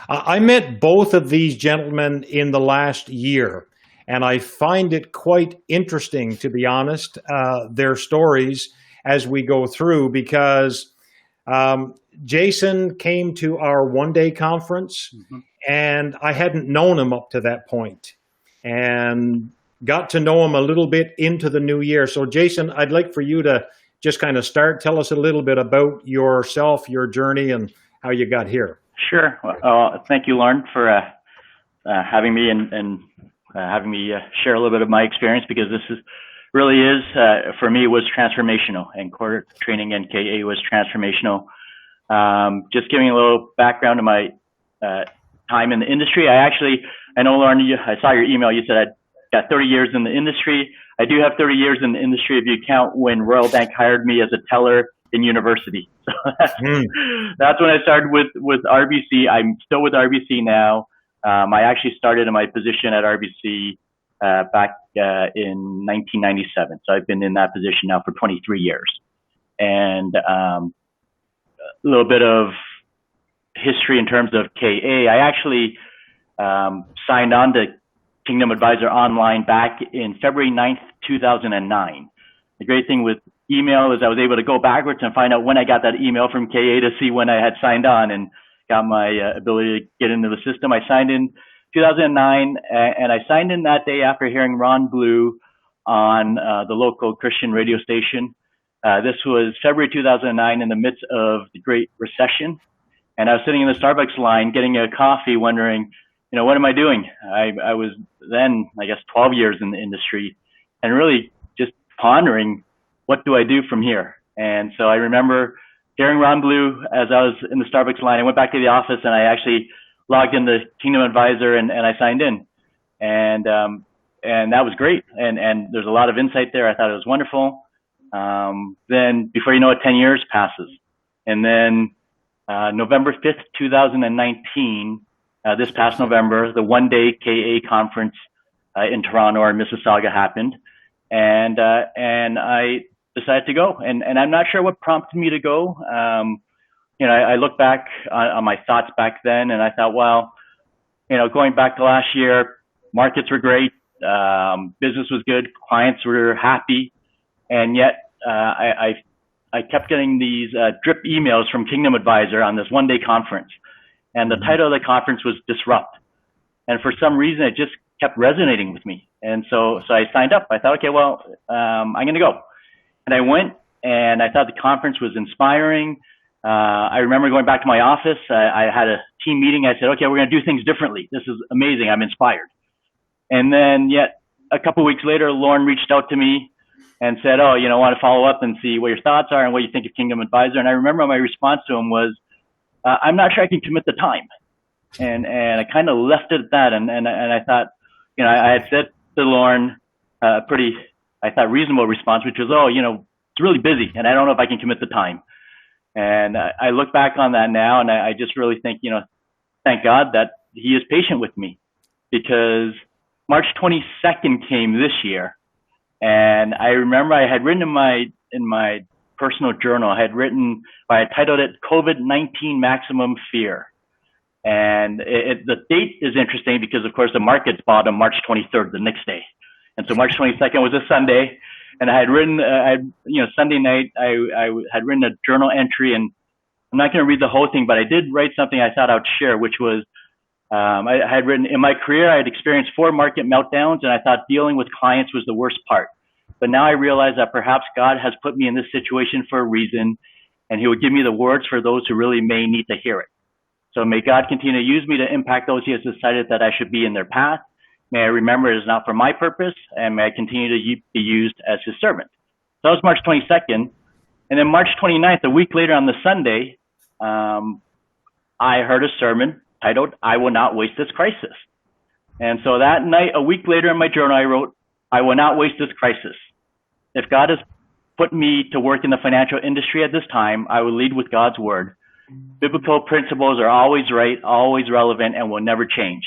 I met both of these gentlemen in the last year, and I find it quite interesting, to be honest, their stories as we go through, because Jason came to our one-day conference, and I hadn't known him up to that point, and got to know him a little bit into the new year. So, Jason, I'd like for you to just kind of tell us a little bit about yourself, your journey, and how you got here. Sure. Thank you, Lorne, for having me and having me share a little bit of my experience, because this really is, for me, was transformational, and core training and KA was transformational. Just giving a little background to my time in the industry. I know, Lorne, I saw your email. You said I'd got 30 years in the industry. I do have 30 years in the industry if you count when Royal Bank hired me as a teller in university. So that's when I started with RBC. I'm still with RBC now. I actually started in my position at RBC back in 1997. So I've been in that position now for 23 years. And a little bit of history in terms of KA. I actually signed on to Kingdom Advisor Online back in February 9th, 2009. The great thing with email is I was able to go backwards and find out when I got that email from KA to see when I had signed on and got my ability to get into the system. I signed in 2009, and I signed in that day after hearing Ron Blue on the local Christian radio station. This was February 2009, in the midst of the Great Recession. And I was sitting in the Starbucks line getting a coffee wondering, what am I doing? I was then, I guess, 12 years in the industry, and really just pondering, what do I do from here? And so I remember hearing Ron Blue as I was in the Starbucks line. I went back to the office and I actually logged into Kingdom Advisor and I signed in. And that was great. And there's a lot of insight there. I thought it was wonderful. Then before you know it, 10 years passes. And then November 5th, 2019, this past November, the one-day KA conference in Toronto or Mississauga happened. And I decided to go. And I'm not sure what prompted me to go. I look back on my thoughts back then, and I thought, well, going back to last year, markets were great. Business was good. Clients were happy. And yet I kept getting these drip emails from Kingdom Advisor on this one-day conference. And the title of the conference was Disrupt. And for some reason, it just kept resonating with me. And so I signed up. I thought, okay, well, I'm going to go. And I went, and I thought the conference was inspiring. I remember going back to my office. I had a team meeting. I said, okay, we're going to do things differently. This is amazing. I'm inspired. And then yet a couple of weeks later, Lorne reached out to me and said, oh, I want to follow up and see what your thoughts are and what you think of Kingdom Advisor. And I remember my response to him was, I'm not sure I can commit the time. And I kind of left it at that. And I thought, I had said to Lorne a pretty, I thought, reasonable response, which was, oh, it's really busy and I don't know if I can commit the time. And I look back on that now, and I just really think, thank God that he is patient with me, because March 22nd came this year. And I remember I had written in my personal journal, I titled it COVID-19 Maximum Fear. And the date is interesting because, of course, the markets bottomed March 23rd, the next day. And so March 22nd was a Sunday. And I had written, Sunday night, I had written a journal entry, and I'm not going to read the whole thing, but I did write something I thought I would share, which was, I had written, in my career, I had experienced 4 market meltdowns, and I thought dealing with clients was the worst part. But now I realize that perhaps God has put me in this situation for a reason, and he would give me the words for those who really may need to hear it. So may God continue to use me to impact those he has decided that I should be in their path. May I remember it is not for my purpose, and may I continue to be used as his servant. So that was March 22nd. And then March 29th, a week later on the Sunday, I heard a sermon titled, I Will Not Waste This Crisis. And so that night, a week later in my journal, I wrote, I will not waste this crisis. If God has put me to work in the financial industry at this time, I will lead with God's word. Biblical principles are always right, always relevant, and will never change.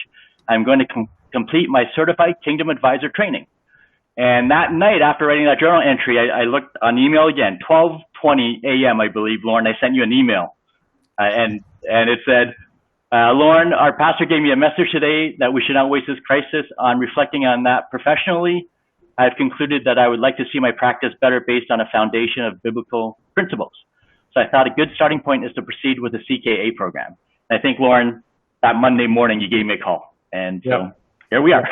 I'm going to complete my certified Kingdom Advisor training. And that night, after writing that journal entry, I looked on email again, 12:20 a.m., I believe, Lorne, I sent you an email. And it said, Lorne, our pastor gave me a message today that we should not waste this crisis. On reflecting on that professionally, I've concluded that I would like to see my practice better based on a foundation of biblical principles. So I thought a good starting point is to proceed with the CKA program. And I think, Lorne, that Monday morning you gave me a call, and so here we are.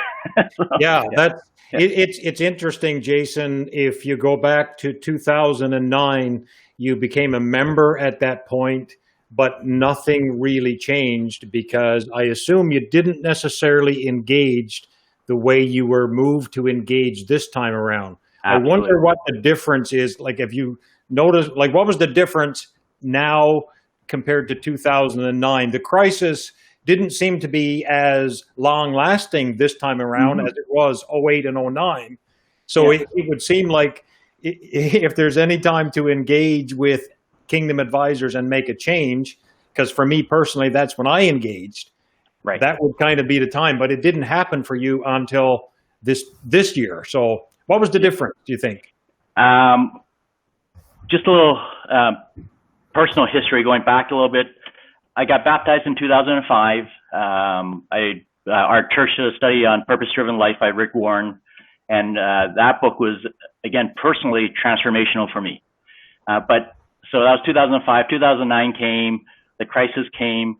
It's interesting, Jason. If you go back to 2009, you became a member at that point, but nothing really changed because I assume you didn't necessarily engage the way you were moved to engage this time around. Absolutely. I wonder what the difference is. Like, if you notice, like, what was the difference now compared to 2009? The crisis didn't seem to be as long-lasting this time around as it was 08 and 09. So it would seem like if there's any time to engage with Kingdom Advisors and make a change, because for me personally, that's when I engaged, that would kind of be the time. But it didn't happen for you until this year. So what was the difference, do you think? Just a little personal history going back a little bit. I got baptized in 2005. Our church did a study on Purpose-Driven Life by Rick Warren, and that book was, again, personally transformational for me. But so that was 2005. 2009 came, the crisis came.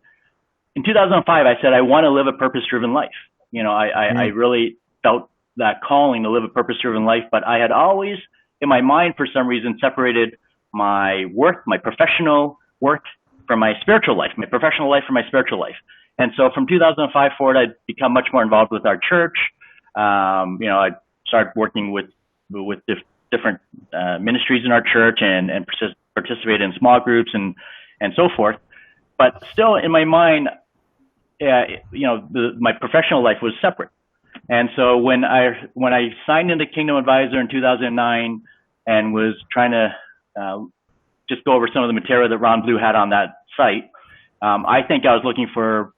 In 2005, I said, I want to live a purpose-driven life. You know, I really felt that calling to live a purpose-driven life, but I had always, in my mind, for some reason, separated my work, my professional work, from my spiritual life, my professional life from my spiritual life. And so from 2005 forward, I'd become much more involved with our church. You know, I started working with different ministries in our church and participate in small groups and so forth. But still in my mind, you know, my professional life was separate. And so when I signed into Kingdom Advisor in 2009 and was trying to just go over some of the material that Ron Blue had on that site, I think I was looking for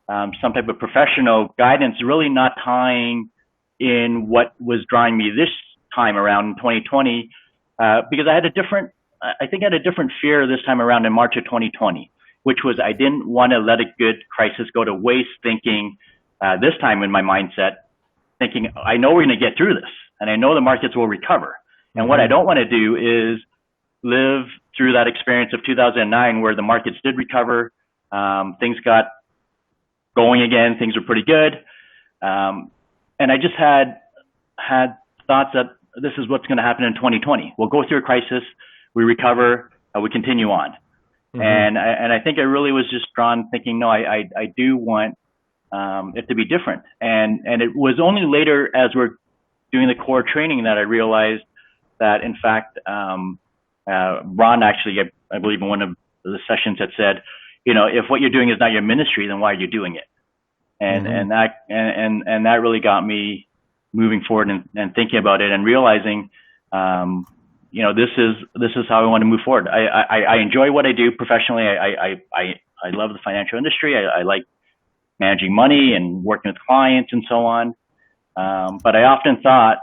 some type of professional guidance, really not tying in what was drawing me this time around in 2020, because I had a different fear this time around in March of 2020, which was I didn't want to let a good crisis go to waste, thinking this time in my mindset, thinking I know we're going to get through this and I know the markets will recover. And what I don't want to do is live through that experience of 2009 where the markets did recover, things got going again, things were pretty good. And I just had thoughts that this is what's going to happen in 2020. We'll go through a crisis, we recover, we continue on. And I think I really was just drawn thinking, no, I do want it to be different. And it was only later as we're doing the core training that I realized that in fact, Ron actually, I believe in one of the sessions had said, you know, if what you're doing is not your ministry, then why are you doing it? And that really got me moving forward and thinking about it and realizing, you know, this is how I want to move forward. I enjoy what I do professionally. I love the financial industry. I like managing money and working with clients and so on. But I often thought,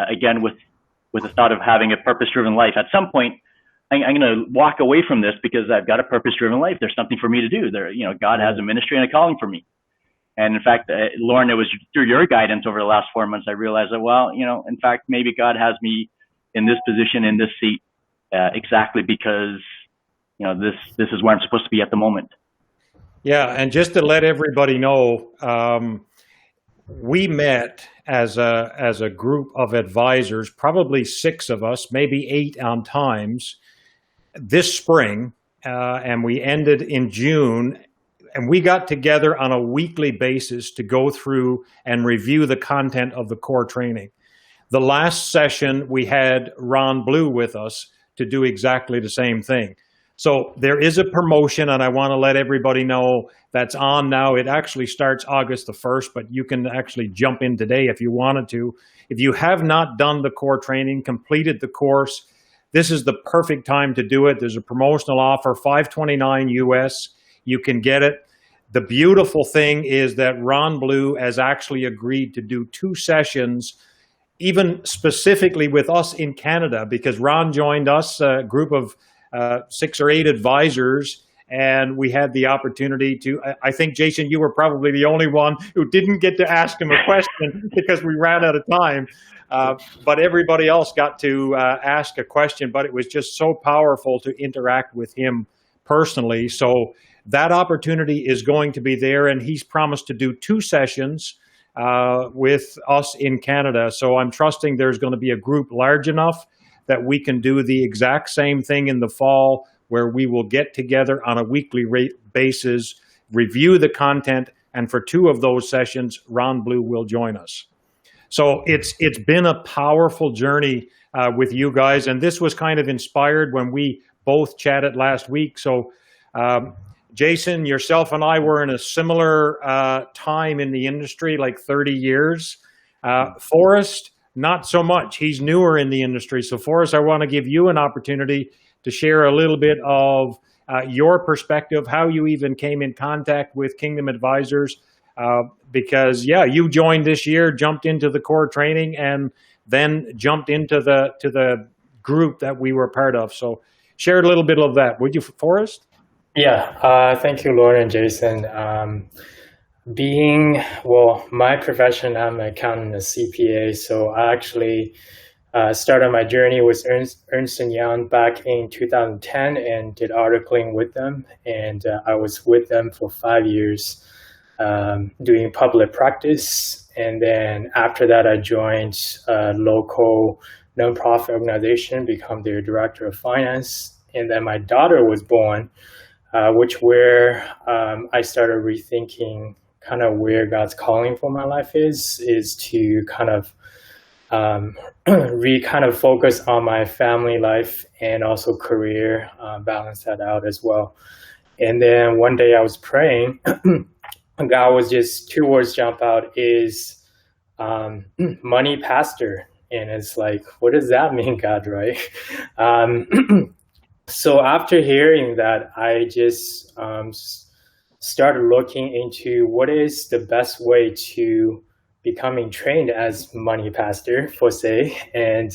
again, with the thought of having a purpose-driven life, at some point, I'm going to walk away from this because I've got a purpose-driven life. There's something for me to do. There, you know, God has a ministry and a calling for me. And in fact, Lorne, it was through your guidance over the last 4 months, I realized that, well, you know, in fact, maybe God has me in this position, in this seat, exactly because, you know, this is where I'm supposed to be at the moment. Yeah, and just to let everybody know, we met as a group of advisors, probably 6 of us, maybe 8 on times, this spring, and we ended in June. And we got together on a weekly basis to go through and review the content of the core training. The last session, we had Ron Blue with us to do exactly the same thing. So there is a promotion, and I want to let everybody know that's on now. It actually starts August the 1st, but you can actually jump in today if you wanted to. If you have not done the core training, completed the course, this is the perfect time to do it. There's a promotional offer, $529 US. You can get it. The beautiful thing is that Ron Blue has actually agreed to do 2 sessions, even specifically with us in Canada, because Ron joined us, a group of 6 or 8 advisors, and we had the opportunity to, I think, Jason, you were probably the only one who didn't get to ask him a question because we ran out of time. But everybody else got to ask a question, but it was just so powerful to interact with him personally. So that opportunity is going to be there, and he's promised to do 2 sessions with us in Canada. So I'm trusting there's going to be a group large enough that we can do the exact same thing in the fall, where we will get together on a weekly basis, review the content, and for 2 of those sessions, Ron Blue will join us. So it's been a powerful journey with you guys, and this was kind of inspired when we both chatted last week. So Jason, yourself and I were in a similar time in the industry, like 30 years. Forrest, not so much. He's newer in the industry. So Forrest, I want to give you an opportunity to share a little bit of your perspective, how you even came in contact with Kingdom Advisors, because you joined this year, jumped into the core training, and then jumped into the group that we were part of. So share a little bit of that, would you, Forrest? Yeah, thank you, Lorne and Jason. My profession, I'm an accountant, a CPA, so I actually started my journey with Ernst & Young back in 2010 and did articling with them. And I was with them for 5 years doing public practice. And then after that, I joined a local nonprofit organization, become their director of finance. And then my daughter was born, where I started rethinking kind of where God's calling for my life is to kind of focus on my family life and also career, balance that out as well. And then one day I was praying, God was just 2 words jump out is money pastor. And it's like, what does that mean, God, right? So after hearing that, I just started looking into what is the best way to becoming trained as money pastor, per se. And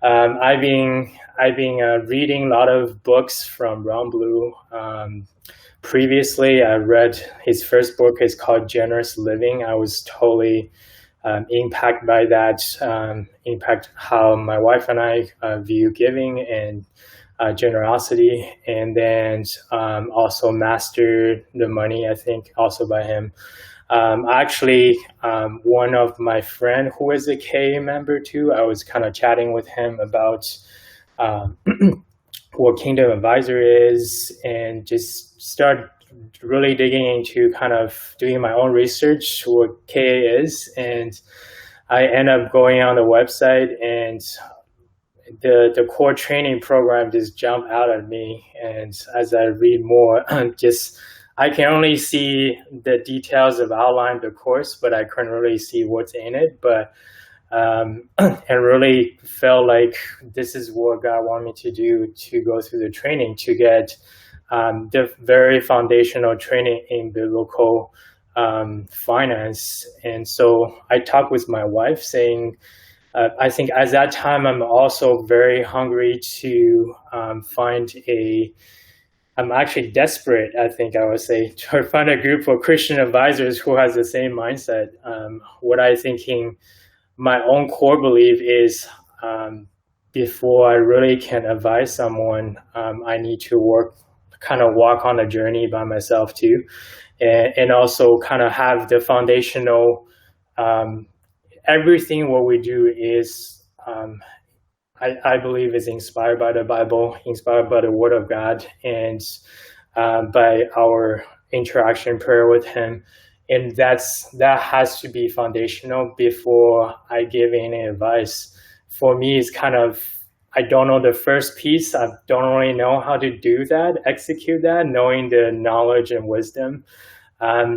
I've been reading a lot of books from Ron Blue. Previously, I read his first book is called Generous Living. I was totally impacted by that, impact how my wife and I view giving and generosity, and then also Master the Money, I think, also by him. Actually, one of my friend who is a KA member too, I was kind of chatting with him about what Kingdom Advisor is, and just start really digging into kind of doing my own research what KA is. And I end up going on the website, and the core training program just jumped out at me. And as I read more, I can only see the details of outline of the course, but I couldn't really see what's in it. But and really felt like this is what God wanted me to do, to go through the training, to get the very foundational training in biblical finance. And so I talked with my wife saying, I think at that time, I'm also very hungry to I'm actually desperate, I think I would say, to find a group of Christian advisors who has the same mindset. What I thinking my own core belief is, before I really can advise someone, I need to walk on a journey by myself too. And also kind of have the foundational, everything what we do is, I believe is inspired by the Bible, inspired by the Word of God, and by our interaction prayer with Him. And that has to be foundational before I give any advice. For me, it's kind of, I don't know the first piece. I don't really know how to do that, execute that, knowing the knowledge and wisdom.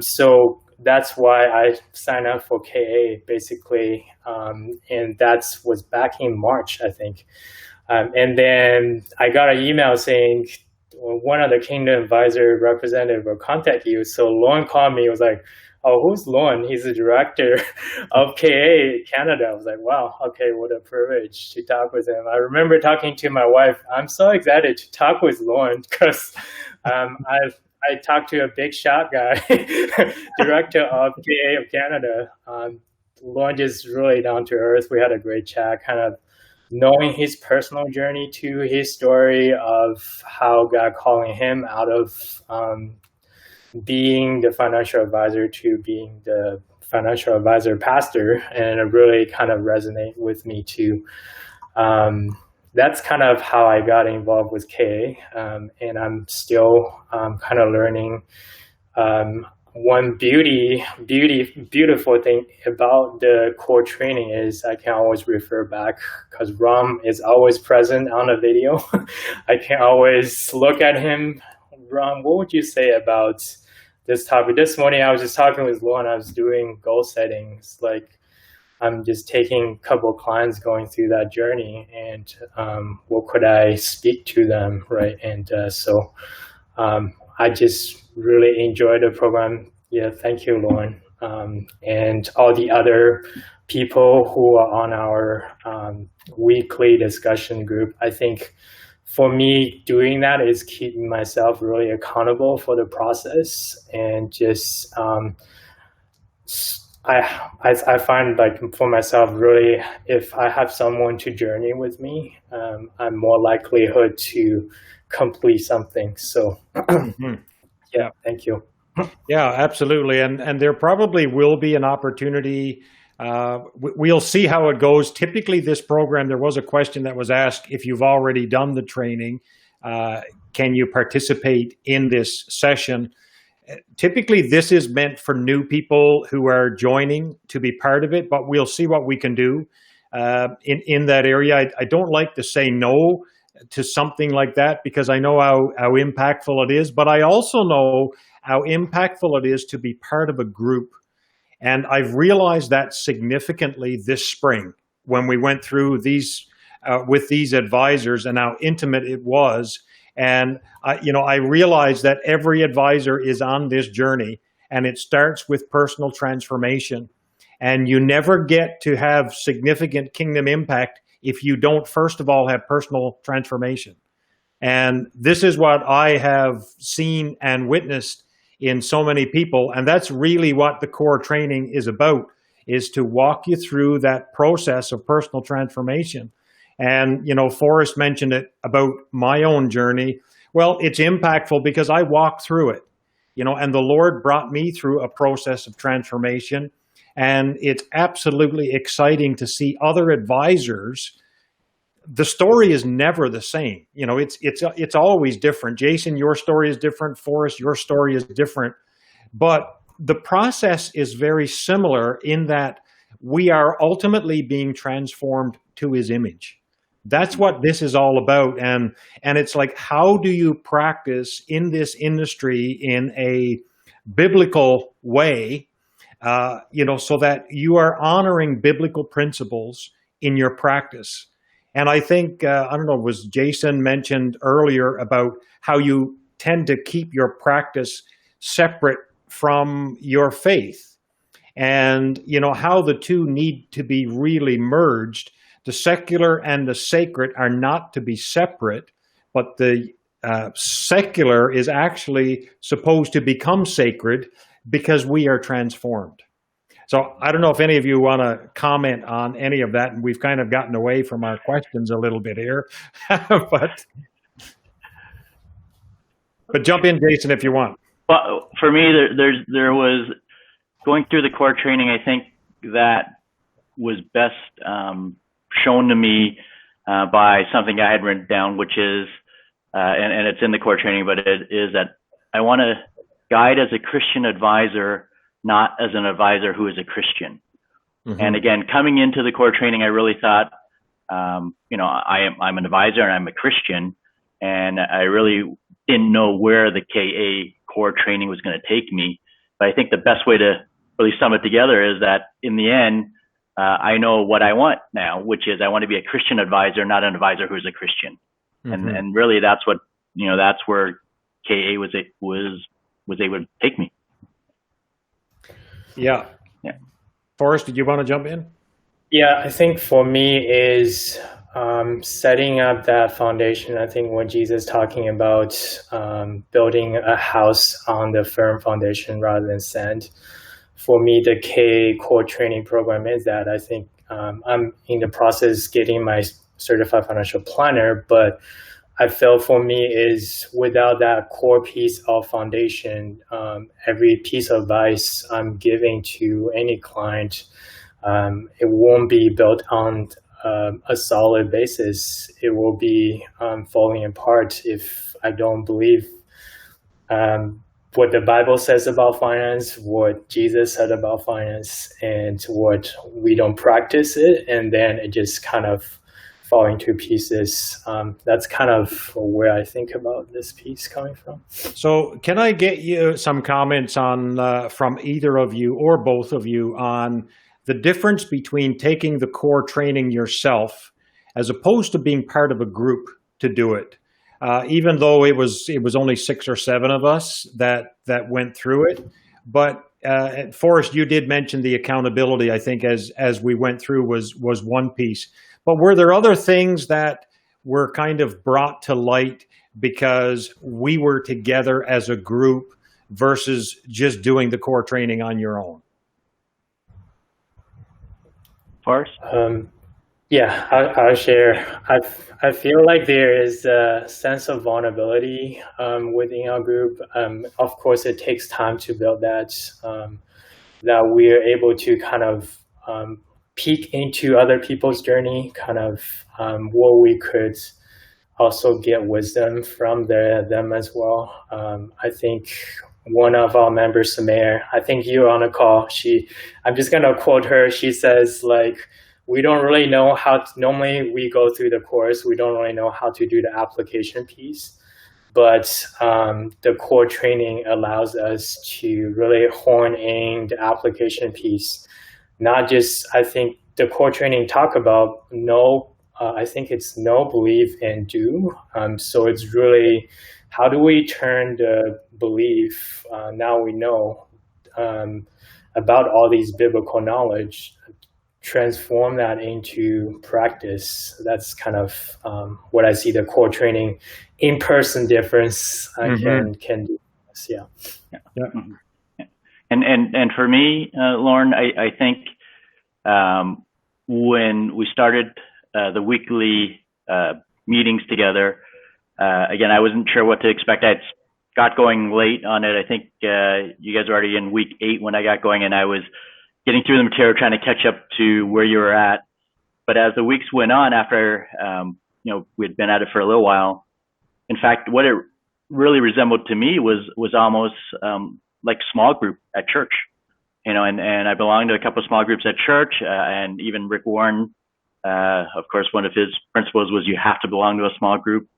So that's why I signed up for KA, basically. And that was back in March, I think. And then I got an email saying, one of the Kingdom Advisor representative will contact you. So Lorne called me. He was like, oh, who's Lorne? He's the director of KA Canada. I was like, wow, okay, what a privilege to talk with him. I remember talking to my wife. I'm so excited to talk with Lorne because I talked to a big shot guy, director of KA of Canada. Lorne is really down to earth. We had a great chat, kind of knowing his personal journey to his story of how God calling him out of being the financial advisor to being the financial advisor pastor, and it really kind of resonate with me too. That's kind of how I got involved with KA, and I'm still kind of learning. One beautiful thing about the core training is I can always refer back because Ram is always present on the video. I can always look at him. Ram, what would you say about this topic? This morning I was just talking with Lorne. I was doing goal settings. Like I'm just taking a couple of clients going through that journey, and what could I speak to them, right? And so I just really enjoyed the program. Yeah, thank you, Lorne. And all the other people who are on our weekly discussion group. I think for me, doing that is keeping myself really accountable for the process, and just I find like for myself really, if I have someone to journey with me, I'm more likelihood to complete something. So yeah, thank you. Yeah, absolutely. And there probably will be an opportunity. We'll see how it goes. Typically, this program, there was a question that was asked, if you've already done the training, can you participate in this session? Typically, this is meant for new people who are joining to be part of it, but we'll see what we can do in that area. I don't like to say no to something like that because I know how impactful it is, but I also know how impactful it is to be part of a group. And I've realized that significantly this spring when we went through these with these advisors and how intimate it was. And I realized that every advisor is on this journey, and it starts with personal transformation. And you never get to have significant kingdom impact if you don't, first of all, have personal transformation. And this is what I have seen and witnessed in so many people. And that's really what the core training is about, is to walk you through that process of personal transformation. And, Forrest mentioned it about my own journey. Well, it's impactful because I walked through it, and the Lord brought me through a process of transformation. And it's absolutely exciting to see other advisors. The story is never the same. It's always different. Jason, your story is different. Forrest, your story is different. But the process is very similar in that we are ultimately being transformed to his image. That's what this is all about. And it's like, how do you practice in this industry in a biblical way, so that you are honoring biblical principles in your practice? And I think, I don't know, was Jason mentioned earlier about how you tend to keep your practice separate from your faith, and, how the two need to be really merged. The secular and the sacred are not to be separate, but the secular is actually supposed to become sacred because we are transformed. So I don't know if any of you want to comment on any of that, and we've kind of gotten away from our questions a little bit here, but jump in, Jason, if you want. Well, for me, there was going through the core training. I think that was best shown to me by something I had written down, which is, and it's in the core training, but it is that I want to guide as a Christian advisor, not as an advisor who is a Christian. Mm-hmm. And again, coming into the core training, I really thought, I'm an advisor and I'm a Christian, and I really didn't know where the KA core training was going to take me. But I think the best way to really sum it together is that in the end, I know what I want now, which is I want to be a Christian advisor, not an advisor who's a Christian. Mm-hmm. And really that's what, that's where KA was able to take me. Yeah. Forrest, did you want to jump in? Yeah, I think for me is setting up that foundation. I think when Jesus is talking about building a house on the firm foundation rather than sand, for me, the K core training program is that. I think I'm in the process getting my certified financial planner, but I feel for me is without that core piece of foundation, every piece of advice I'm giving to any client, it won't be built on a solid basis. It will be falling apart if I don't believe what the Bible says about finance, what Jesus said about finance, and what we don't practice it, and then it just kind of fall into pieces. That's kind of where I think about this piece coming from. So can I get you some comments on from either of you or both of you on the difference between taking the core training yourself as opposed to being part of a group to do it? Even though it was only 6 or 7 of us that went through it, but Forrest, you did mention the accountability. I think as we went through was one piece. But were there other things that were kind of brought to light because we were together as a group versus just doing the core training on your own? Forrest? Yeah, I'll share. I feel like there is a sense of vulnerability within our group. Of course, it takes time to build that, that we are able to kind of peek into other people's journey, kind of where we could also get wisdom from them as well. I think one of our members, Samir, I think you're on a call. I'm just going to quote her. She says, like, we don't really know how to, normally we go through the course, we don't really know how to do the application piece, but the core training allows us to really hone in the application piece. Not just, I think the core training talk about I think it's know, believe, and do. So it's really, how do we turn the belief, now we know about all these biblical knowledge, transform that into practice. That's kind of what I see the core training in-person difference can do. Yeah. And for me, Lorne, I think when we started the weekly meetings together, again, I wasn't sure what to expect. I got going late on it. I think you guys were already in week 8 when I got going, and I was getting through the material, trying to catch up to where you were at. But as the weeks went on, after we'd been at it for a little while, in fact, what it really resembled to me was almost like small group at church, and I belonged to a couple of small groups at church, and even Rick Warren, of course, one of his principles was you have to belong to a small group.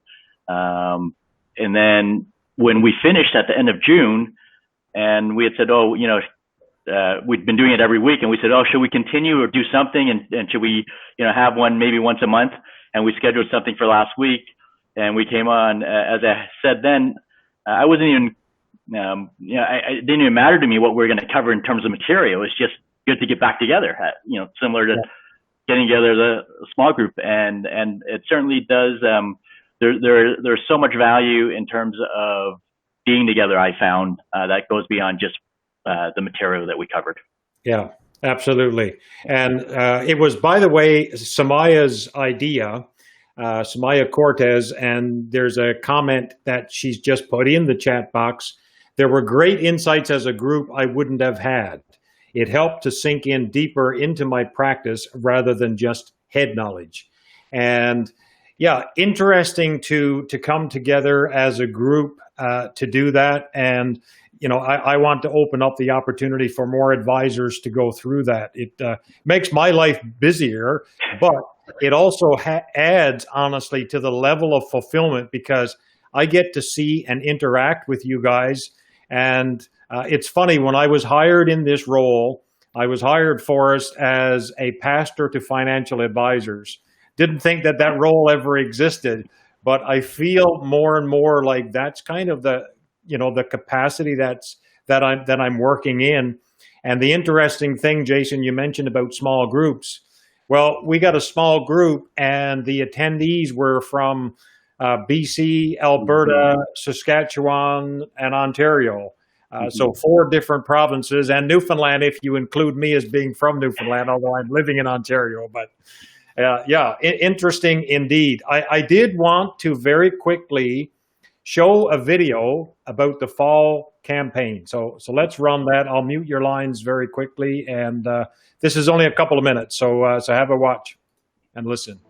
And then when we finished at the end of June, and we had said, we'd been doing it every week, and we said, should we continue or do something, and should we, have one maybe once a month? And we scheduled something for last week, and we came on. As I said then, I wasn't even, it didn't even matter to me what we were going to cover in terms of material. It's just good to get back together, similar to getting together as a small group, and it certainly does. There's so much value in terms of being together. I found that goes beyond just the material that we covered. Yeah, absolutely. And it was, by the way, Samaya's idea, Samaya Cortez, and there's a comment that she's just put in the chat box. There were great insights as a group I wouldn't have had. It helped to sink in deeper into my practice rather than just head knowledge. And yeah, interesting to come together as a group to do that. And I want to open up the opportunity for more advisors to go through that. It makes my life busier, but it also adds, honestly, to the level of fulfillment, because I get to see and interact with you guys. And it's funny, when I was hired in this role, I was hired, Forrest, as a pastor to financial advisors. Didn't think that role ever existed, but I feel more and more like that's kind of the capacity that I'm working in. And the interesting thing, Jason, you mentioned about small groups. Well, we got a small group, and the attendees were from BC, Alberta, Saskatchewan, and Ontario. So 4 different provinces, and Newfoundland, if you include me as being from Newfoundland, although I'm living in Ontario. But interesting indeed. I did want to very quickly show a video about the fall campaign. So let's run that. I'll mute your lines very quickly, and this is only a couple of minutes, so have a watch and listen.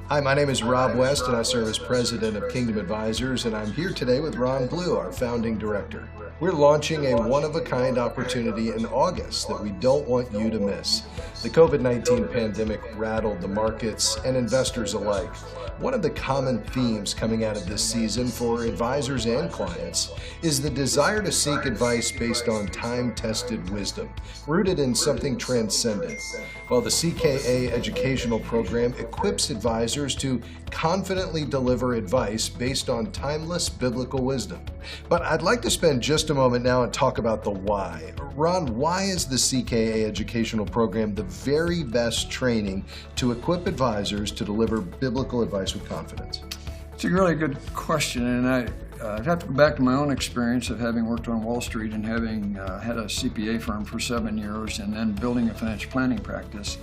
Hi, my name is Rob West, and I serve as president of Kingdom Advisors, and I'm here today with Ron Blue, our founding director. We're launching a one-of-a-kind opportunity in August that we don't want you to miss. The COVID-19 pandemic rattled the markets and investors alike. One of the common themes coming out of this season for advisors and clients is the desire to seek advice based on time-tested wisdom, rooted in something transcendent. Well, the CKA educational program equips advisors to confidently deliver advice based on timeless biblical wisdom. But I'd like to spend just a moment now and talk about the why. Ron, why is the CKA educational program the very best training to equip advisors to deliver biblical advice with confidence? It's a really good question, and I'd have to go back to my own experience of having worked on Wall Street and having had a CPA firm for 7 years and then building a financial planning practice.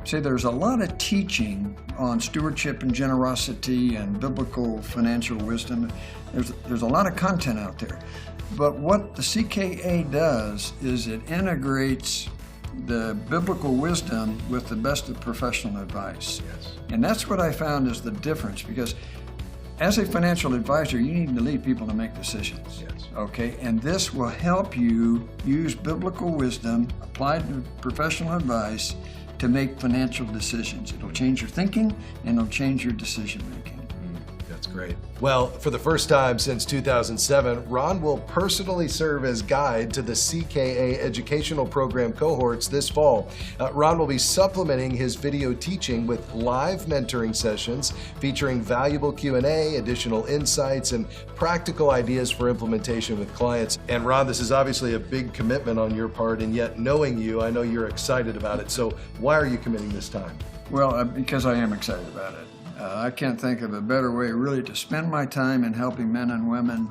Say there's a lot of teaching on stewardship and generosity and biblical financial wisdom. There's a lot of content out there. But what the CKA does is it integrates the biblical wisdom with the best of professional advice. Yes. And that's what I found is the difference, because as a financial advisor, you need to lead people to make decisions. Yes. Okay, and this will help you use biblical wisdom applied to professional advice to make financial decisions. It'll change your thinking and it'll change your decision making. That's great. Well, for the first time since 2007, Ron will personally serve as guide to the CKA educational program cohorts this fall. Ron will be supplementing his video teaching with live mentoring sessions featuring valuable Q&A, additional insights, and practical ideas for implementation with clients. And Ron, this is obviously a big commitment on your part, and yet knowing you, I know you're excited about it. So why are you committing this time? Well, because I am excited about it. I can't think of a better way really to spend my time in helping men and women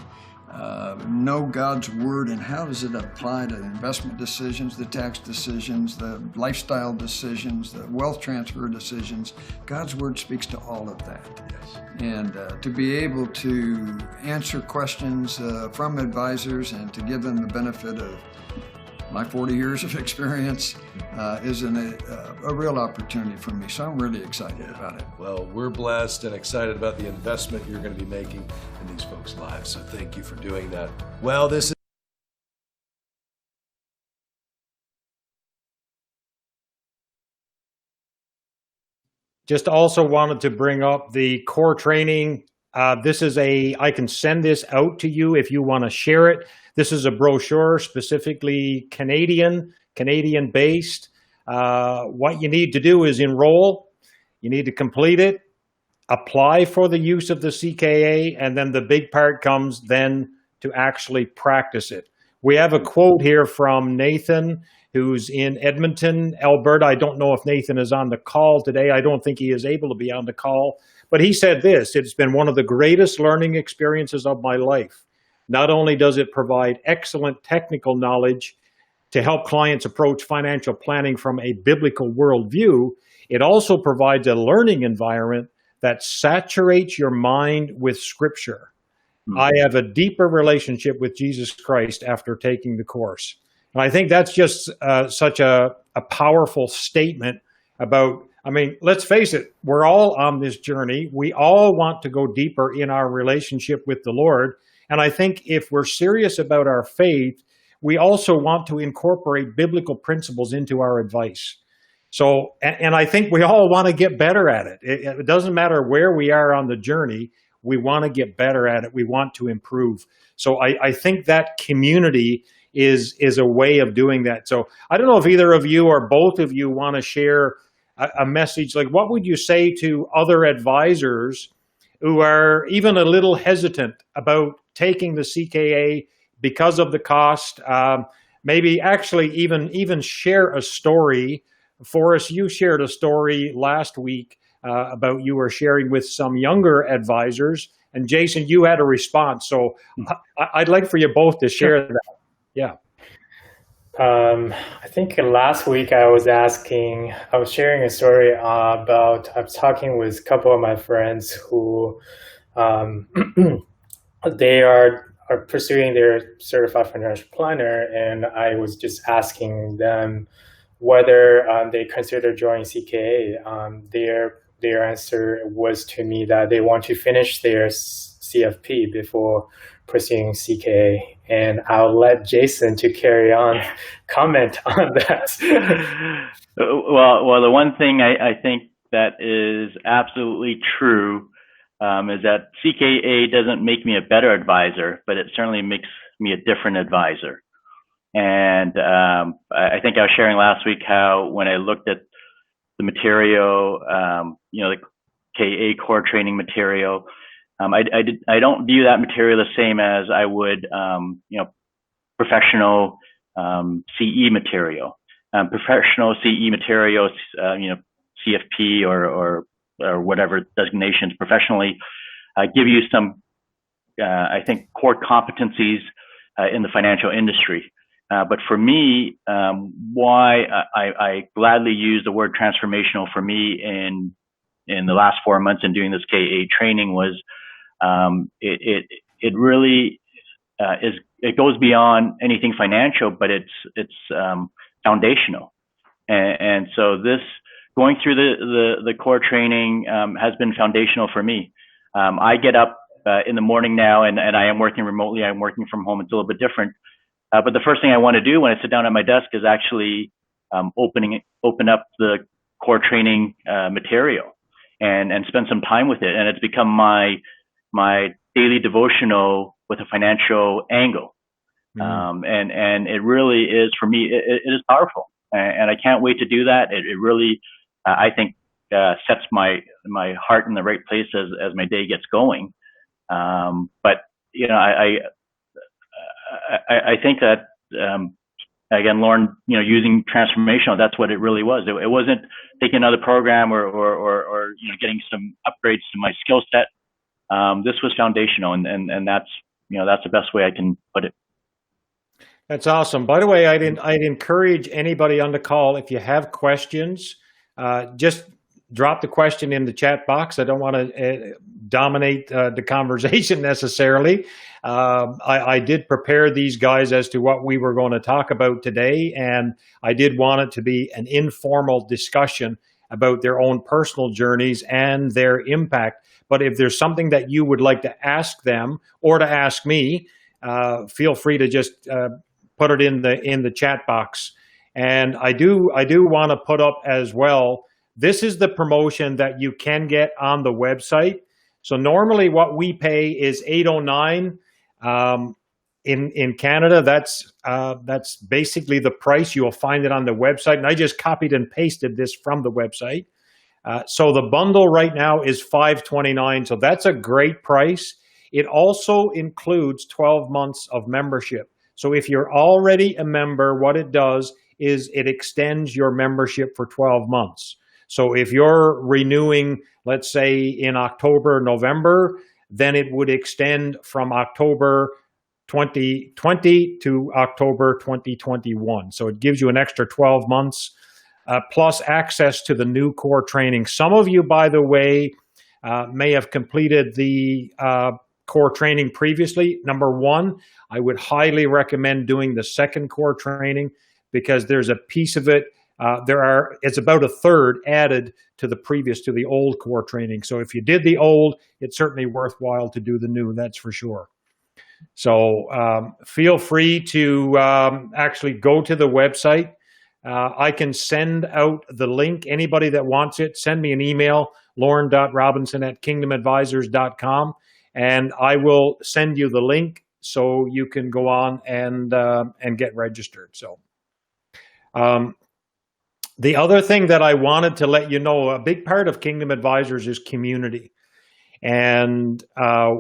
know God's Word and how does it apply to investment decisions, the tax decisions, the lifestyle decisions, the wealth transfer decisions. God's Word speaks to all of that. Yes. And to be able to answer questions from advisors and to give them the benefit of my 40 years of experience is a real opportunity for me. So I'm really excited about it. Well, we're blessed and excited about the investment you're going to be making in these folks' lives. So thank you for doing that. Well, this is Just also wanted to bring up the core training. I can send this out to you if you want to share it. This is a brochure specifically Canadian-based. What you need to do is enroll. You need to complete it, apply for the use of the CKA, and then the big part comes then to actually practice it. We have a quote here from Nathan, who's in Edmonton, Alberta. I don't know if Nathan is on the call today. I don't think he is able to be on the call. But he said this: "It's been one of the greatest learning experiences of my life. Not only does it provide excellent technical knowledge to help clients approach financial planning from a biblical worldview, it also provides a learning environment that saturates your mind with Scripture. I have a deeper relationship with Jesus Christ after taking the course." And I think that's just such a powerful statement about, I mean, let's face it, we're all on this journey. We all want to go deeper in our relationship with the Lord. And I think if we're serious about our faith, we also want to incorporate biblical principles into our advice. So, and I think we all want to get better at it. It doesn't matter where we are on the journey. We want to get better at it. We want to improve. So I think that community is a way of doing that. So I don't know if either of you or both of you want to share a message. Like, what would you say to other advisors who are even a little hesitant about taking the CKA because of the cost? maybe actually even share a story. Forrest, you shared a story last week about you were sharing with some younger advisors, and Jason, you had a response. So I'd like for you both to share that. Yeah. I think last week I was sharing a story about, I was talking with a couple of my friends who they are pursuing their certified financial planner, and I was just asking them whether they consider joining CKA. Their answer was to me that they want to finish their CFP before pursuing CKA, and I'll let Jason to carry on comment on that. Well, the one thing I think that is absolutely true is that CKA doesn't make me a better advisor, but it certainly makes me a different advisor. And I think I was sharing last week how when I looked at the material, the KA core training material, I don't view that material the same as I would, professional CE material. Professional CE materials, CFP or whatever designations professionally give you some, I think, core competencies in the financial industry. But for me, why I gladly use the word transformational for me in the last 4 months in doing this KA training was it really it goes beyond anything financial, but it's foundational. And so this going through the core training has been foundational for me. I get up in the morning now, and I am working remotely. I'm working from home. It's a little bit different. But the first thing I want to do when I sit down at my desk is actually open up the core training material and spend some time with it. And it's become my daily devotional with a financial angle. And it really is, for me, it is powerful. And I can't wait to do that. It really, I think, sets my heart in the right place as my day gets going. But, I think that, again, Lorne, using transformational, that's what it really was. It wasn't taking another program or getting some upgrades to my skill set. This was foundational, and that's the best way I can put it. That's awesome. By the way, I'd encourage anybody on the call, if you have questions, just drop the question in the chat box. I don't want to dominate the conversation necessarily. I did prepare these guys as to what we were going to talk about today, and I did want it to be an informal discussion about their own personal journeys and their impact. But if there's something that you would like to ask them or to ask me, feel free to just put it in the chat box. And I do want to put up as well, this is the promotion that you can get on the website. So normally what we pay is $809 in Canada. That's basically the price. You'll find it on the website. And I just copied and pasted this from the website. So the bundle right now is $529. So that's a great price. It also includes 12 months of membership. So if you're already a member, what it does is it extends your membership for 12 months. So if you're renewing, let's say in October, November, then it would extend from October 2020 to October 2021. So it gives you an extra 12 months plus access to the new core training. Some of you, by the way, may have completed the core training previously. Number one, I would highly recommend doing the second core training because there's a piece of it. It's about a third added to the old core training. So if you did the old, it's certainly worthwhile to do the new, that's for sure. So feel free to actually go to the website. I can send out the link. Anybody that wants it, send me an email, lorne.robinson@kingdomadvisors.com, and I will send you the link so you can go on and get registered. So the other thing that I wanted to let you know, a big part of Kingdom Advisors is community. And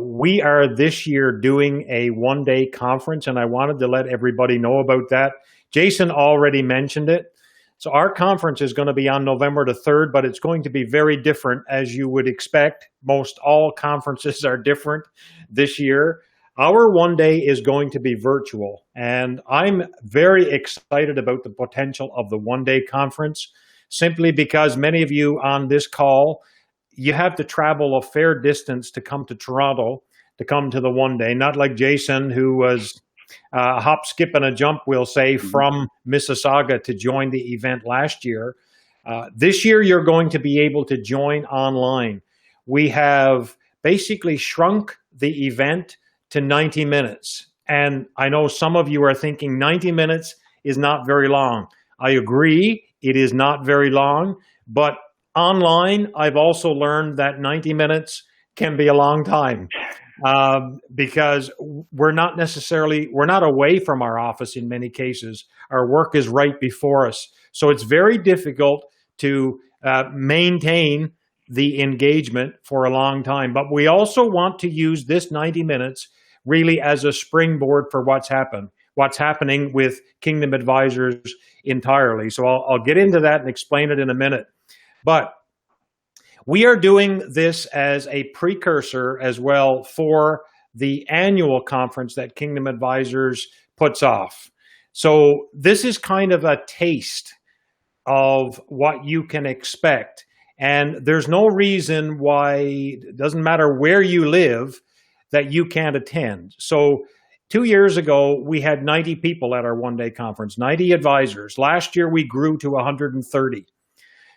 we are this year doing a one-day conference, and I wanted to let everybody know about that. Jason already mentioned it. So our conference is going to be on November the 3rd, but it's going to be very different, as you would expect. Most all conferences are different this year. Our one day is going to be virtual, and I'm very excited about the potential of the one-day conference, simply because many of you on this call, you have to travel a fair distance to come to Toronto, to come to the one day, not like Jason, who was a hop, skip, and a jump, we'll say, from Mississauga to join the event last year. This year, you're going to be able to join online. We have basically shrunk the event to 90 minutes. And I know some of you are thinking 90 minutes is not very long. I agree, it is not very long, but online, I've also learned that 90 minutes can be a long time. Because we're not away from our office in many cases. Our work is right before us. So it's very difficult to maintain the engagement for a long time. But we also want to use this 90 minutes really as a springboard for what's happening with Kingdom Advisors entirely. So I'll get into that and explain it in a minute. But we are doing this as a precursor as well for the annual conference that Kingdom Advisors puts off. So this is kind of a taste of what you can expect. And there's no reason why, it doesn't matter where you live, that you can't attend. So 2 years ago, we had 90 people at our one-day conference, 90 advisors. Last year, we grew to 130.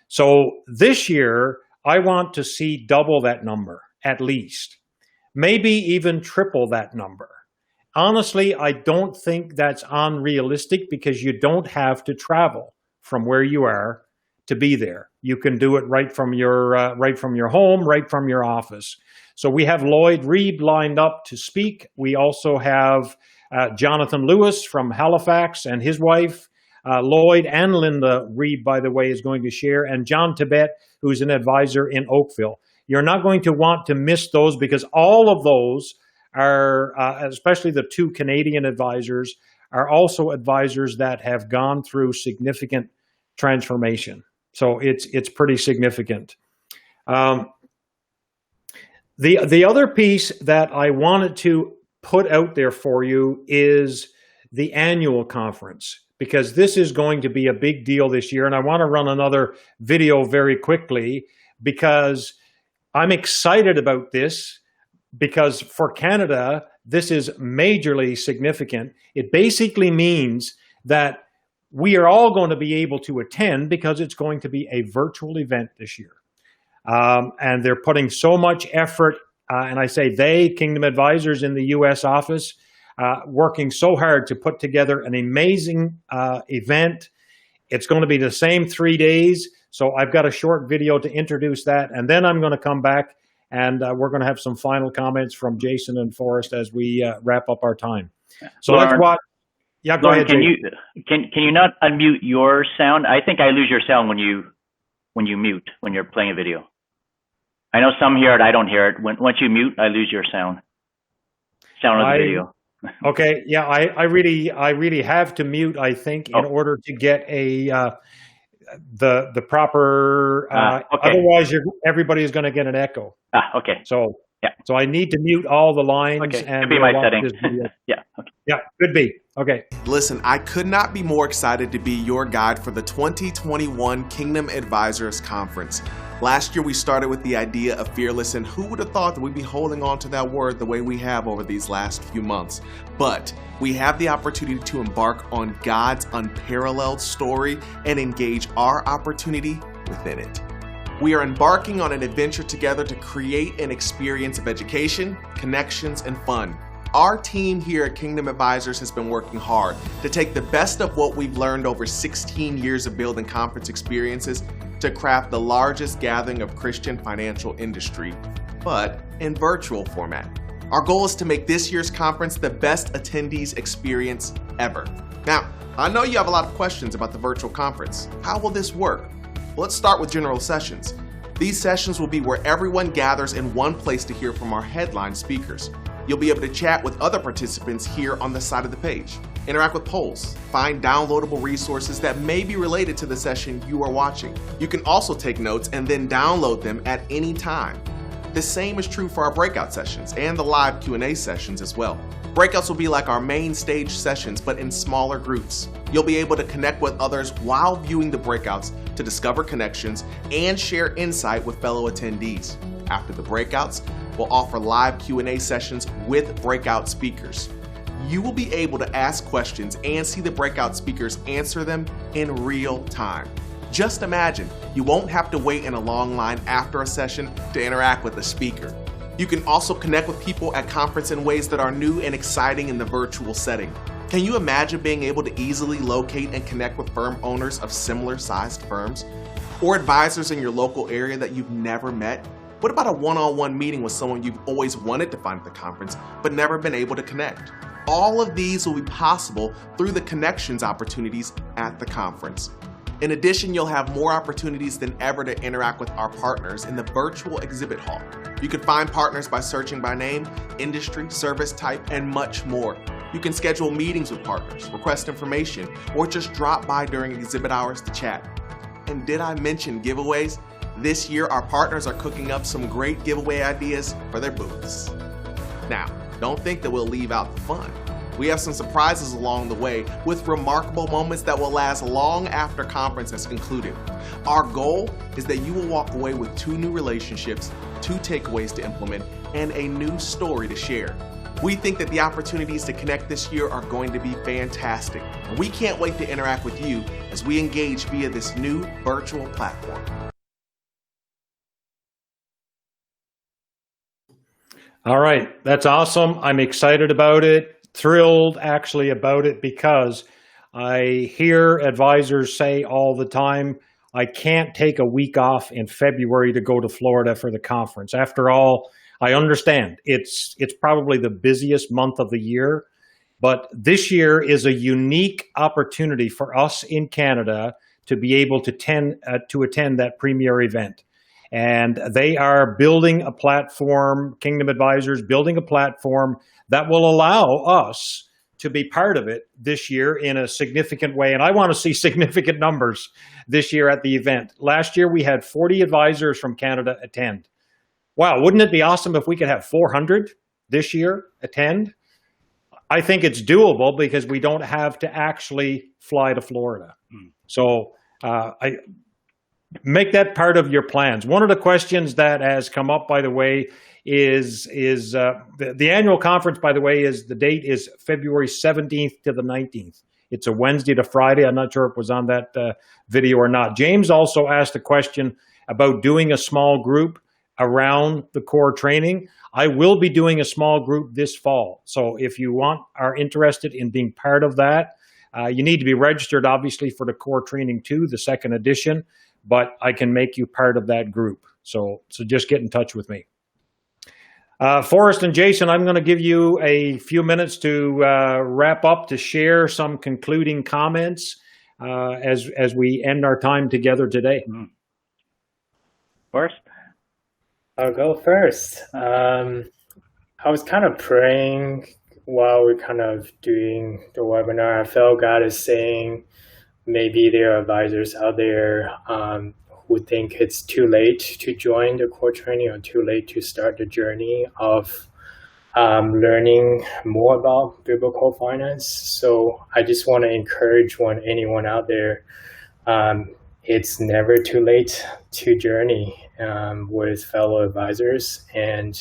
So this year, I want to see double that number, at least. Maybe even triple that number. Honestly, I don't think that's unrealistic because you don't have to travel from where you are to be there. You can do it right from your home, right from your office. So we have Lloyd Reeb lined up to speak. We also have Jonathan Lewis from Halifax and his wife. Lloyd and Linda Reeb, by the way, is going to share, and John Tibet, who's an advisor in Oakville. You're not going to want to miss those because all of those are, especially the two Canadian advisors, are also advisors that have gone through significant transformation. So it's pretty significant. The other piece that I wanted to put out there for you is the annual conference, because this is going to be a big deal this year. And I want to run another video very quickly because I'm excited about this, because for Canada, this is majorly significant. It basically means that we are all going to be able to attend because it's going to be a virtual event this year. And they're putting so much effort, and I say they, Kingdom Advisors in the U.S. office, working so hard to put together an amazing event. It's going to be the same 3 days. So I've got a short video to introduce that. And then I'm going to come back and we're going to have some final comments from Jason and Forrest as we wrap up our time. So Lorne, let's watch. Yeah, go ahead. Can you not unmute your sound? I think I lose your sound when you mute, when you're playing a video. I know some hear it, I don't hear it. Once you mute, I lose your sound. Sound of the video. Okay, yeah, I really have to mute, I think, in order to get the proper. Okay. Otherwise, everybody is going to get an echo. Okay. So yeah, so I need to mute all the lines. Okay, and could be my setting. Yeah. Okay. Yeah, could be. Okay. Listen, I could not be more excited to be your guide for the 2021 Kingdom Advisors Conference. Last year, we started with the idea of fearless, and who would have thought that we'd be holding on to that word the way we have over these last few months? But we have the opportunity to embark on God's unparalleled story and engage our opportunity within it. We are embarking on an adventure together to create an experience of education, connections, and fun. Our team here at Kingdom Advisors has been working hard to take the best of what we've learned over 16 years of building conference experiences to craft the largest gathering of Christian financial industry, but in virtual format. Our goal is to make this year's conference the best attendees experience ever. Now, I know you have a lot of questions about the virtual conference. How will this work? Well, let's start with general sessions. These sessions will be where everyone gathers in one place to hear from our headline speakers. You'll be able to chat with other participants here on the side of the page, interact with polls, find downloadable resources that may be related to the session you are watching. You can also take notes and then download them at any time. The same is true for our breakout sessions and the live Q&A sessions as well. Breakouts will be like our main stage sessions, but in smaller groups. You'll be able to connect with others while viewing the breakouts to discover connections and share insight with fellow attendees. After the breakouts, we'll offer live Q&A sessions with breakout speakers. You will be able to ask questions and see the breakout speakers answer them in real time. Just imagine, you won't have to wait in a long line after a session to interact with the speaker. You can also connect with people at conference in ways that are new and exciting in the virtual setting. Can you imagine being able to easily locate and connect with firm owners of similar sized firms? Or advisors in your local area that you've never met? What about a one-on-one meeting with someone you've always wanted to find at the conference but never been able to connect? All of these will be possible through the connections opportunities at the conference. In addition, you'll have more opportunities than ever to interact with our partners in the virtual exhibit hall. You can find partners by searching by name, industry, service type, and much more. You can schedule meetings with partners, request information, or just drop by during exhibit hours to chat. And did I mention giveaways? This year, our partners are cooking up some great giveaway ideas for their booths. Now, don't think that we'll leave out the fun. We have some surprises along the way with remarkable moments that will last long after conference has concluded. Our goal is that you will walk away with 2 new relationships, 2 takeaways to implement, and a new story to share. We think that the opportunities to connect this year are going to be fantastic, and we can't wait to interact with you as we engage via this new virtual platform. All right, that's awesome. I'm excited about it. Thrilled actually about it because I hear advisors say all the time, I can't take a week off in February to go to Florida for the conference. After all, I understand it's probably the busiest month of the year, but this year is a unique opportunity for us in Canada to be able to attend that premier event. And they are building a platform, Kingdom Advisors, building a platform that will allow us to be part of it this year in a significant way. And I want to see significant numbers this year at the event. Last year, we had 40 advisors from Canada attend. Wow, wouldn't it be awesome if we could have 400 this year attend? I think it's doable because we don't have to actually fly to Florida. So I make that part of your plans. One of the questions that has come up, by the way, is the annual conference, by the way, the date is February 17th to the 19th. It's a Wednesday to Friday. I'm not sure if it was on that video or not. James also asked a question about doing a small group around the core training. I will be doing a small group this fall. So if you are interested in being part of that, you need to be registered, obviously, for the core training 2, the 2nd edition, but I can make you part of that group. So just get in touch with me. Forrest and Jason, I'm going to give you a few minutes to wrap up, to share some concluding comments as we end our time together today. Forrest? I'll go first. I was kind of praying while we're kind of doing the webinar. I felt God is saying maybe there are advisors out there who think it's too late to join the core training or too late to start the journey of learning more about biblical finance. So I just want to encourage anyone out there, it's never too late to journey with fellow advisors. And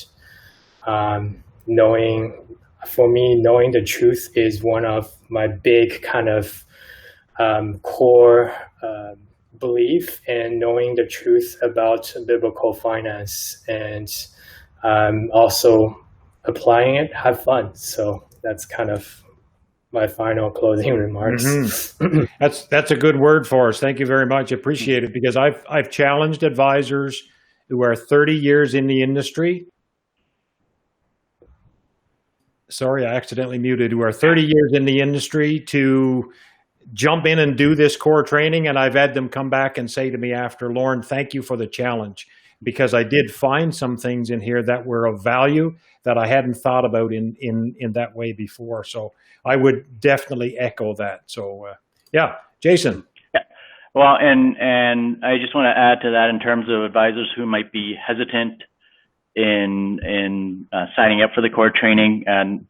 knowing the truth is one of my big kind of core belief, and knowing the truth about biblical finance, and also applying it, have fun. So that's kind of my final closing remarks. Mm-hmm. That's a good word for us. Thank you very much. Appreciate it, because I've challenged advisors who are 30 years in the industry. Sorry, I accidentally muted. Who are 30 years in the industry to jump in and do this core training. And I've had them come back and say to me after, Lorne, thank you for the challenge, because I did find some things in here that were of value that I hadn't thought about in that way before. So I would definitely echo that. So yeah, Jason. Yeah. Well, and I just want to add to that in terms of advisors who might be hesitant in signing up for the core training, and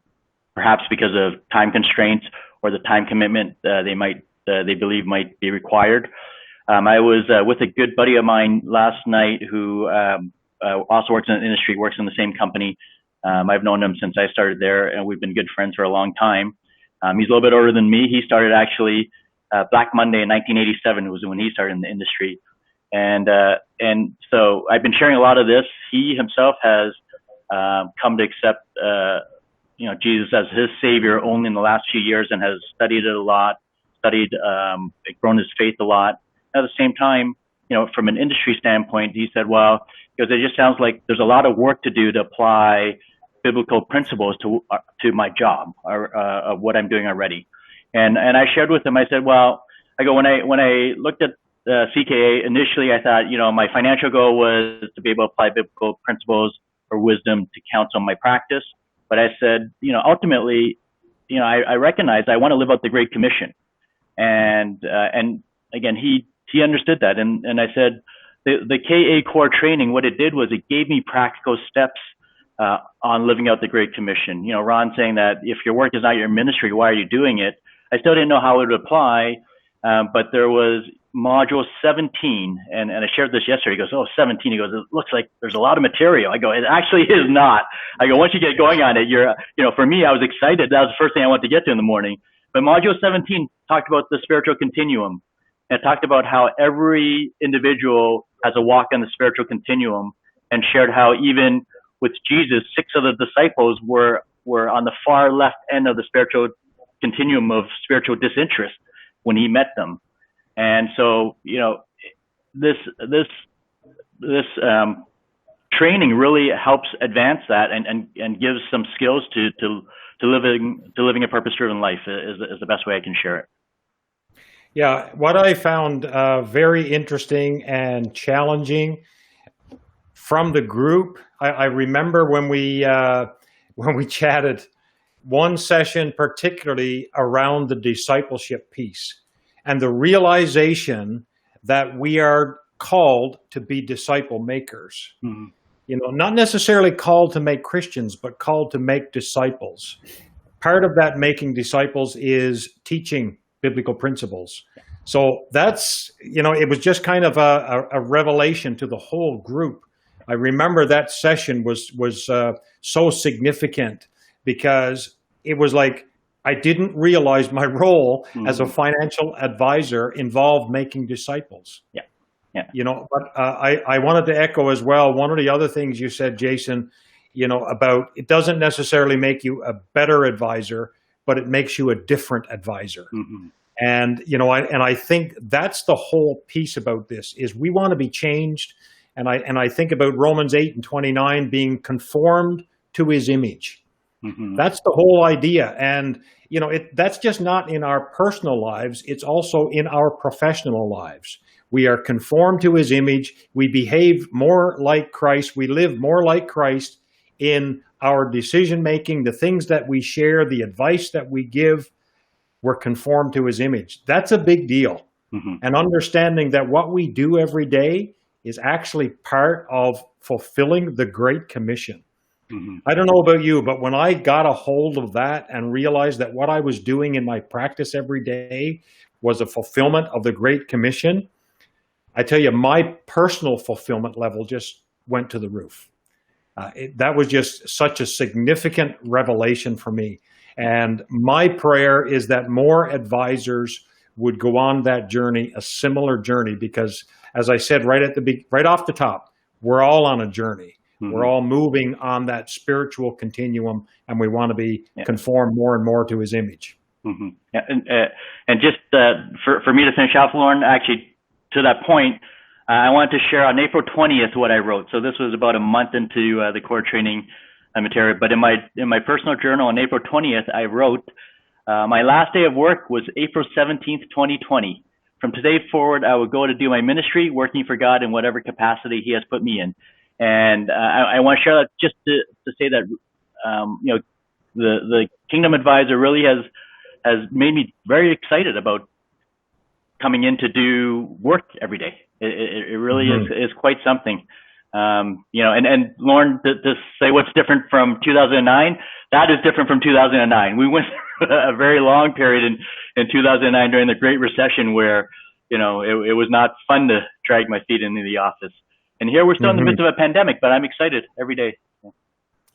perhaps because of time constraints or the time commitment they believe might be required. I was with a good buddy of mine last night who also works in the industry, works in the same company. I've known him since I started there, and we've been good friends for a long time. He's a little bit older than me. He started actually Black Monday in 1987 was when he started in the industry. And so I've been sharing a lot of this. He himself has come to accept Jesus as his Savior only in the last few years, and has studied it a lot, grown his faith a lot. At the same time, from an industry standpoint, he said, well, because it just sounds like there's a lot of work to do to apply biblical principles to my job or of what I'm doing already. And I shared with him, I said, well, I go, when I looked at CKA initially, I thought, my financial goal was to be able to apply biblical principles or wisdom to counsel my practice. But I said, ultimately, I recognize I want to live out the Great Commission. And again, he understood that. And I said, the KA core training, what it did was it gave me practical steps on living out the Great Commission. Ron saying that if your work is not your ministry, why are you doing it? I still didn't know how it would apply, but there was module 17, and I shared this yesterday. He goes, 17. He goes, it looks like there's a lot of material. I go, it actually is not. I go, once you get going on it, for me, I was excited. That was the first thing I wanted to get to in the morning. But module 17 talked about the spiritual continuum. And it talked about how every individual has a walk on the spiritual continuum, and shared how even with Jesus, 6 of the disciples were on the far left end of the spiritual continuum of spiritual disinterest when he met them. And so, this training really helps advance that and gives some skills to living a purpose-driven life is the best way I can share it. Yeah, what I found very interesting and challenging from the group, I remember when we chatted, one session particularly around the discipleship piece and the realization that we are called to be disciple makers. Mm-hmm. Not necessarily called to make Christians, but called to make disciples. Part of that making disciples is teaching biblical principles. So that's, it was just kind of a revelation to the whole group. I remember that session was so significant because it was like I didn't realize my role as a financial advisor involved making disciples. Yeah. But I wanted to echo as well, one of the other things you said, Jason, about it doesn't necessarily make you a better advisor, but it makes you a different advisor. Mm-hmm. And, I think that's the whole piece about this is we want to be changed. And I think about Romans 8:29 being conformed to his image. Mm-hmm. That's the whole idea. And, that's just not in our personal lives. It's also in our professional lives. We are conformed to his image. We behave more like Christ. We live more like Christ in our decision-making, the things that we share, the advice that we give. We're conformed to his image. That's a big deal. Mm-hmm. And understanding that what we do every day is actually part of fulfilling the Great Commission. Mm-hmm. I don't know about you, but when I got a hold of that and realized that what I was doing in my practice every day was a fulfillment of the Great Commission, I tell you, my personal fulfillment level just went to the roof. That was just such a significant revelation for me. And my prayer is that more advisors would go on that journey, a similar journey, because as I said right off the top, we're all on a journey. Mm-hmm. We're all moving on that spiritual continuum, and we want to be conformed more and more to his image. Mm-hmm. Yeah, and just for me to finish off, Lorne, actually to that point, I wanted to share on April 20th what I wrote. So this was about a month into the core training material. But in my personal journal on April 20th, I wrote, my last day of work was April 17th, 2020. from today forward, I will go to do my ministry, working for God in whatever capacity He has put me in. And I want to share that just to say that, you know, the Kingdom Advisor really has made me very excited about coming in to do work every day. It really is quite something. You know, and Lorne, to say what's different from 2009, that is different from 2009. We went through a very long period in 2009 during the Great Recession where, you know, it was not fun to drag my feet into the office. And here we're still in the midst of a pandemic, but I'm excited every day.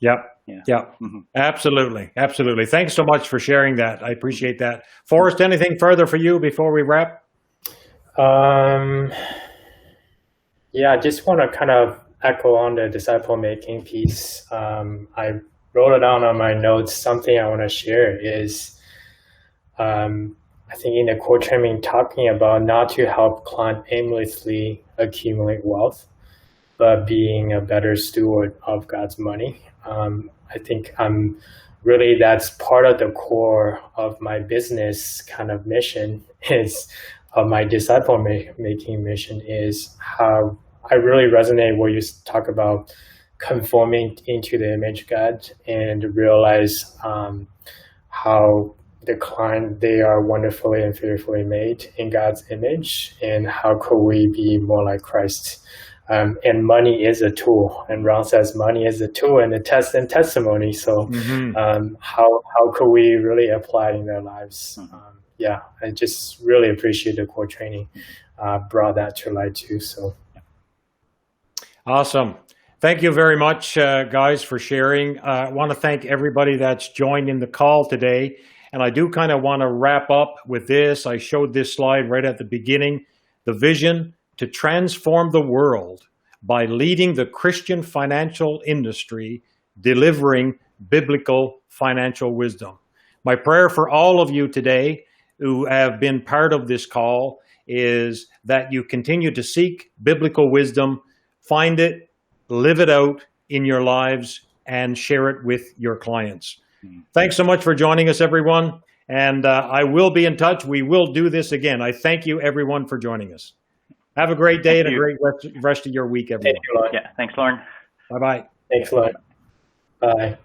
Yep. Absolutely. Absolutely. Thanks so much for sharing that. I appreciate that. Forrest, anything further for you before we wrap? Yeah, I just want to kind of echo on the disciple making piece. I wrote it down on my notes. Something I want to share is, I think in the core training, talking about not to help client aimlessly accumulate wealth, but being a better steward of God's money. I think that's part of the core of my business kind of mission is my disciple making mission is how I really resonate where you talk about conforming into the image of God and realize how the client, they are wonderfully and fearfully made in God's image, and how could we be more like Christ? And money is a tool, and Ron says money is a tool and a test and testimony. So how could we really apply it in their lives? Yeah, I just really appreciate the core training brought that to light too. So awesome. Thank you very much, guys, for sharing. I want to thank everybody that's joined in the call today. And I do kind of want to wrap up with this. I showed this slide right at the beginning. The vision to transform the world by leading the Christian financial industry, delivering biblical financial wisdom. My prayer for all of you today who have been part of this call is that you continue to seek biblical wisdom, find it, live it out in your lives, and share it with your clients. Thanks so much for joining us, everyone. And I will be in touch. We will do this again. I thank you, everyone, for joining us. Have a great day and a great rest of your week, everyone. Thank you, Lorne. Yeah, thanks, Lorne. Bye-bye. Thanks, Lorne. Bye.